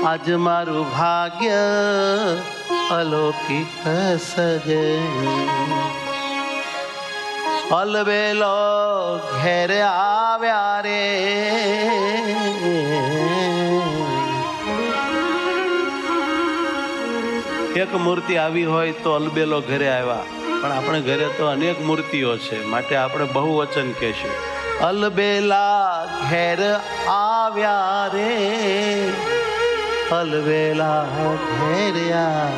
આજ મારું ભાગ્ય અલૌકિક સજની અલબેલો ઘેર આવ્યા રે એક મૂર્તિ આવી હોય તો અલબેલો ઘરે આવ્યા, પણ આપણે ઘરે તો અનેક મૂર્તિઓ છે, માટે આપણે બહુવચન કહેશું. અલબેલા ઘેર આવ્યા રે, અલબેલા ઘેર આવ્યા.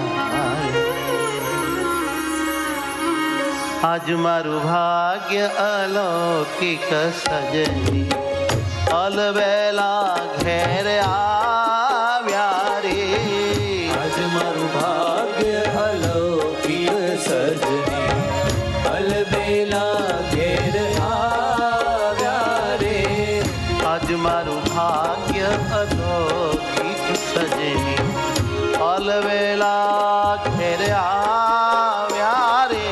આજ મારું ભાગ્ય અલૌકિક સજની અલબેલા ઘેર આવ્યા રે. આજ મારું ભાગ્ય અલૌકિક સજની અલબેલા ઘેર આવ્યા રે. આજ મારું ભાગ્ય અલૌકિક સજની અલબેલા ઘેર આવ્યા રે.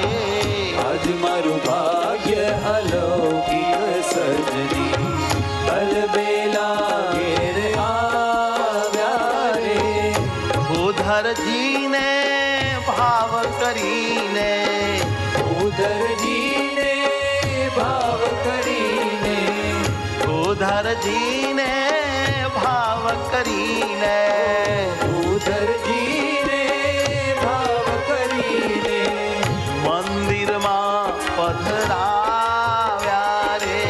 આજ મારું ભાગ્ય અલૌકિક સજની અલબેલા ઘેર આવ્યા રે. ઉધરજીને ભાવ કરીને, ઉધરજીને ભાવ કરીને, ઉધરજીને ભાવ કરીને, ઉધરજીને ભાવ કરીને મંદિરમાં પધરાવ્યા રે.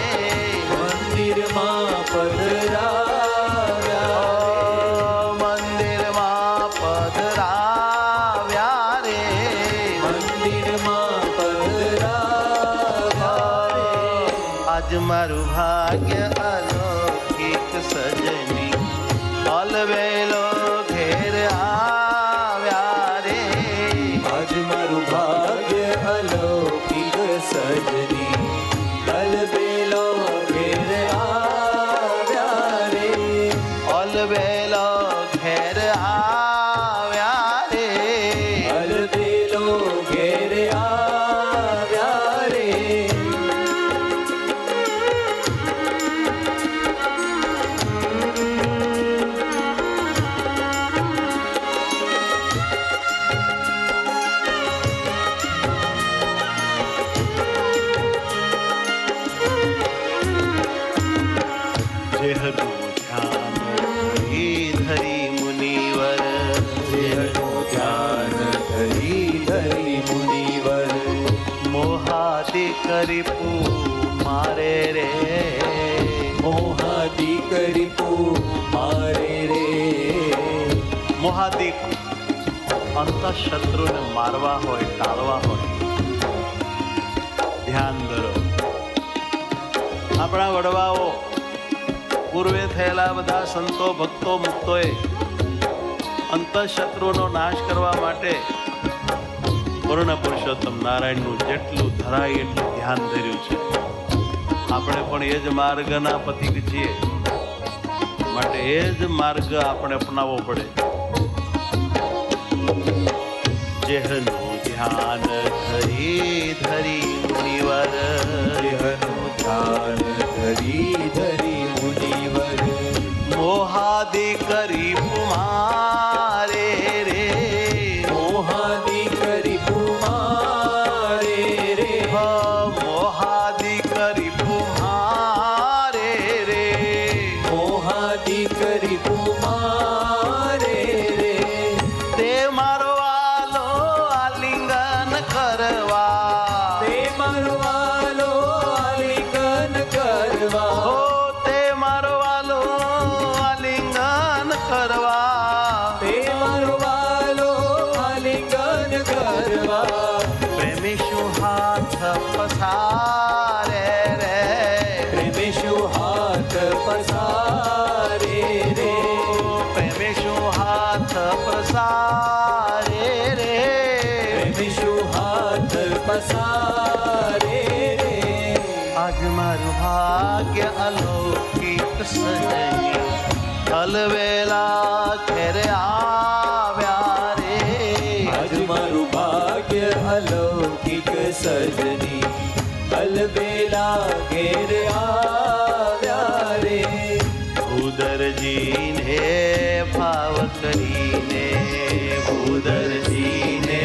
મંદિરમાં પધરાવ્યા, મંદિરમાં પધરાવ્યા રે. મંદિરમાં પધરાવ્યા રે. આજ મારું ભાગ્ય અલૌકિક સજની અલબેલો ઘેર આવ્યા રે. આજ મારું ભાગ્ય અલૌકિક સજની અલબેલો ઘેર આવ્યા રે. અલબેલો ઘેર આવ્યા રે. અલબેલો ઘેર આવ્યા રે. જેહનું ધ્યાન ધરી ધરી મુનિવર, જેહનું ધ્યાન ધરી ધરી મુનિવર મોહાદી કરી મારે રે. મોહાદી કરી મારે રે. મોહાદિક અંતઃશત્રુને મારવા હોય, ટાળવા હોય, ધ્યાન ધરો. આપણા વડવાઓ પૂર્વે થયેલા બધા સંતો ભક્તો મુક્તોએ અંતઃશત્રુનો નાશ કરવા માટે પૂર્ણ પુરુષોત્તમ નારાયણનું જેટલું ધરાય એટલું ધ્યાન ધર્યું છે. આપણે પણ એ જ માર્ગના પથિક છીએ, માટે એ જ માર્ગ આપણે અપનાવવો પડે. જેહનું ધ્યાન ધરી ધરી મુનિવર, જેહનું ધ્યાન ધરી ધરી મુનિવર મોહાદી કરી મારે રે. મોહાદી કરી મારે રે. મોહાદી કરી મારે રે. મોહાદી કરી મારે રે. તે મારો વાલો આલિંગન કરવા, તે મારો વાલો આલિંગન કરવા. હો તે મારો વાલો આલિંગન કરવા. તે મારો વાલો આલિંગન કરવા. પ્રેમી શું હાથ પસારે રે. પ્રેમે શું હાથ પસારે રે. પ્રેમી શું હાથ પસારે રે. પ્રેમે શું હાથ પસારે રે. આજ મારું ભાગ્ય અલૌકિક સજની અલબેલા ઘેર આવ્યા રે. આજ મારું ભાગ્ય અલૌકિક સજની અલબેલા ઘેર આવ્યા રે. ઉદરજીને ભા ભાવ કરીને ઉદરજીને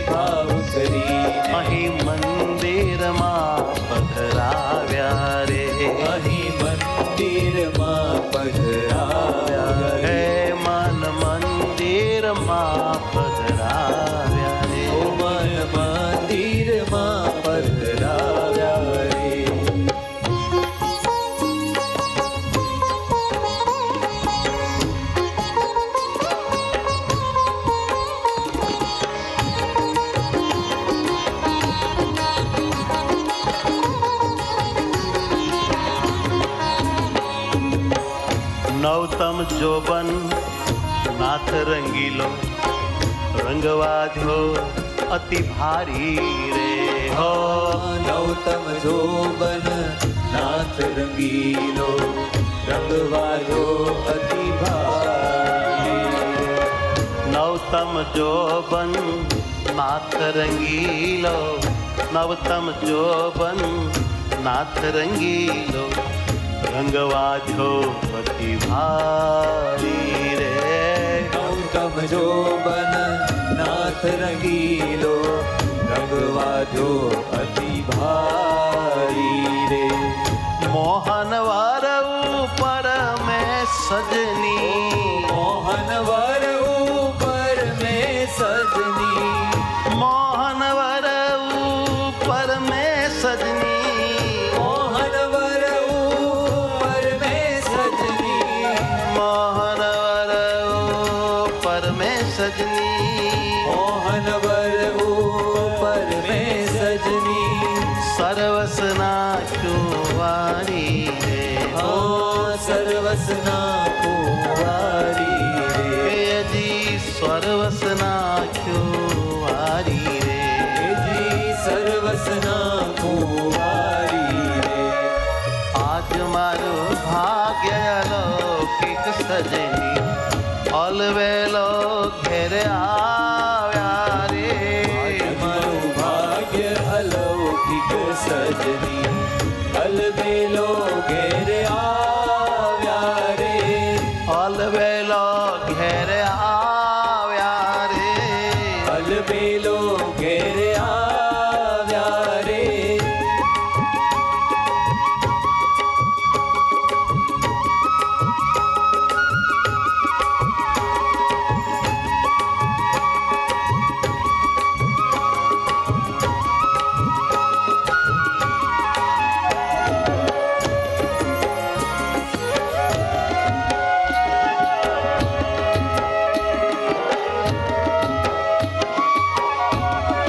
ભાવ કરીને અહીં મંદિરમાં પધરાવ્યા રે અહીં મંદિરમાં પધરાવ્યા હે રે મન મંદિરમાં પધરાવ્યા રે ઓ મન મંદિરમાં પધરાવ્યા રે નવતમ જોબન નાથ રંગીલો રંગવાધ્યો અતિ ભારી રે હો નવતમ જોબન નાથ રંગીલો રંગવાયો અતિ ભારી નવતમ જોબન નાથ રંગીલો નવતમ જોબન નાથ રંગીલો રંગવાધ્યો અતિ ભારી રે નવતમ જોબન નાથ રંગીલો રંગવાજો અતિ ભારી રે મોહન વર ઉપર મેં સજની મોહન વર ઉપર મેં સજની મોહન વર ઉપર મેં સજની મોહન વર ઉપર મેં સજની મોહન વર ઉપર મેં સજની મોહન વર ઉપર મેં સજની સર્વસના વારી રે ઓ સર્વસના કુંવારી રે જી સર્વસના વારી રે જી સર્વસના કુંવારી રે આજ મારું ભાગ્ય અલૌકિક સજની અલવેલો ઘેરે આવ્યા રે મારું ભાગ્ય અલૌકિક સજની અલબેલો ઘેર આવ્યા રે અલવેલો ઘેરે આવ્યા રે અલબેલો ઘેર આવ્યા રે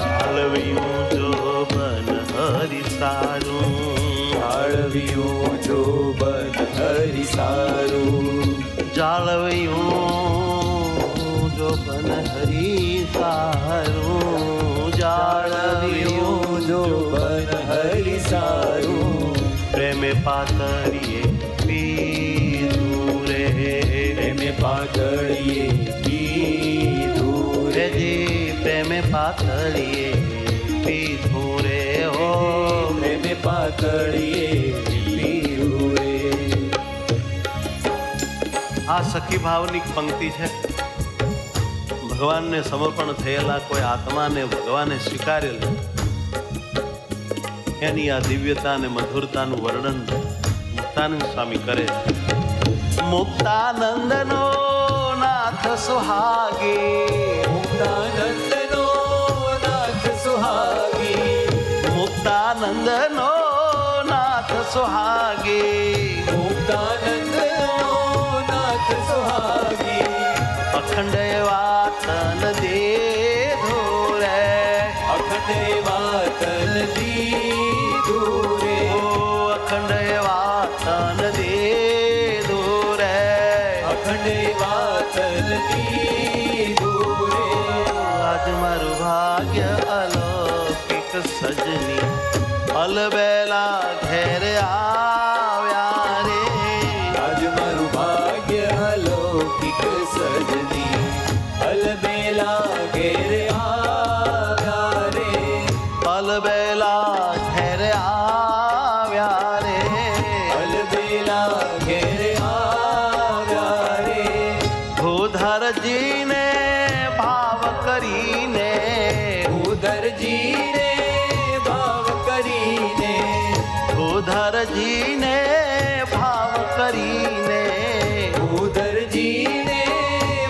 જાળવ્યું જોબન હરિ સારું જાળવ્યું જોબન હરિ સારું જાળવ્યું જોબન હરિ સારું જાળવ્યું જોબન હરિ સારું પ્રેમે પાતળીએ પીધું રે પ્રેમે પાતળીએ પીધું રે જી પ્રેમે પાતળીએ પીધું રે હો પ્રેમે પાતળીએ પીધું રે આ સખી ભાવની પંક્તિ છે ભગવાનને સમર્પણ થયેલા કોઈ આત્માને ભગવાને સ્વીકારેલ એની આ દિવ્યતા અને મધુરતાનું વર્ણન મુક્તાનંદ સ્વામી કરે છે મુક્તાનંદનો નાથ સુહાગી મુક્તાનંદનો નાથ સુહાગી મુક્તાનંદનો નાથ સુહાગી મુક્તાનંદનો નાથ સુહાગી અખંડ વાતન દેધો રે અખંડ વાતન દીધું રે ઓ અખંડ વાતન દેધો રે અખંડ વાતન દીધું રે આજ મારું ભાગ્ય અલૌકિક સજની અલબેલા ઘેર આવ્યા રે આજ મારું ભાગ્ય અલૌકિક સજની અલબેલા ઘેર આવ્યા રે અલબેલા ઘેર આવ્યા રે અલબેલા ઘેર આવ્યા રે ભૂધરજીને ભાવ કરીને ઉદરજીને ભાવ કરીને ભૂધરજીને ભાવ કરીને ઉદરજીને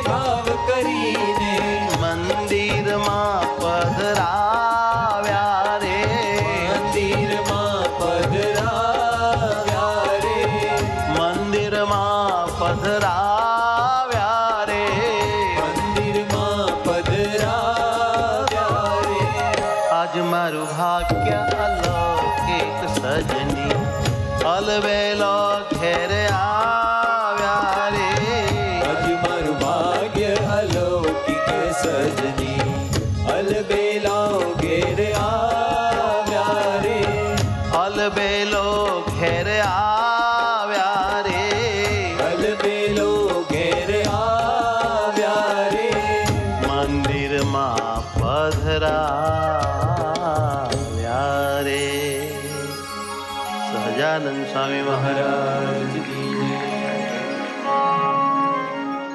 ભાવ કરીને મંદિરમાં પધરાવ્યા રે મંદિરમાં પધરાવ્યા રે મંદિરમાં પધરાવ્યા રે મંદિરમાં પધરાવ્યા રે આજ મારું ભાગ્ય અલૌકિક સજની અલવેલો ઘેર આવ્યા રે આજ મારું ભાગ્ય અલૌકિક સજની અલબેલા ઘેર આવ્યા રે અલબેલો ઘેર આવ્યા રે અલબેલો ઘેર આવ્યા રે મંદિરમાં પધરાવ્યા રે સહજાનંદ સ્વામી મહારાજ મહારાજ કી